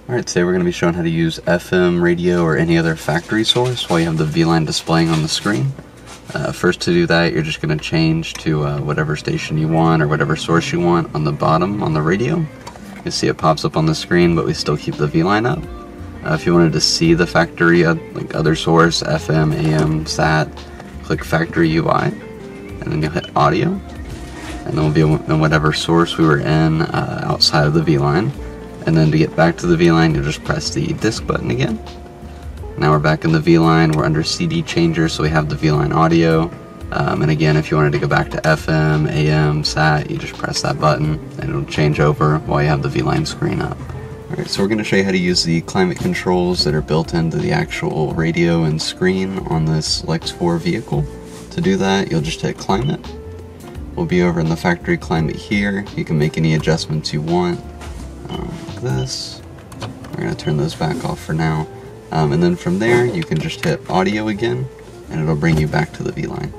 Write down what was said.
Alright, today we're going to be showing how to use FM radio or any other factory source while you have the VLine displaying on the screen. First, to do that, you're just going to change to whatever station you want or whatever source you want on the bottom on the radio. You see it pops up on the screen, but we still keep the VLine up. If you wanted to see the factory, like other source, FM, AM, SAT, click Factory UI, and then you'll hit Audio, and then we'll be in whatever source we were in outside of the VLine. And then to get back to the VLine, you'll just press the disk button again. Now we're back in the VLine, we're under CD changer, so we have the VLine audio. And again, if you wanted to go back to FM, AM, SAT, you just press that button and it'll change over while you have the VLine screen up. Alright, so we're going to show you how to use the climate controls that are built into the actual radio and screen on this Lex 4 vehicle. To do that, you'll just hit Climate. We'll be over in the factory climate here. You can make any adjustments you want. Like this. We're going to turn those back off for now. And then from there, you can just hit Audio again, and it'll bring you back to the VLine.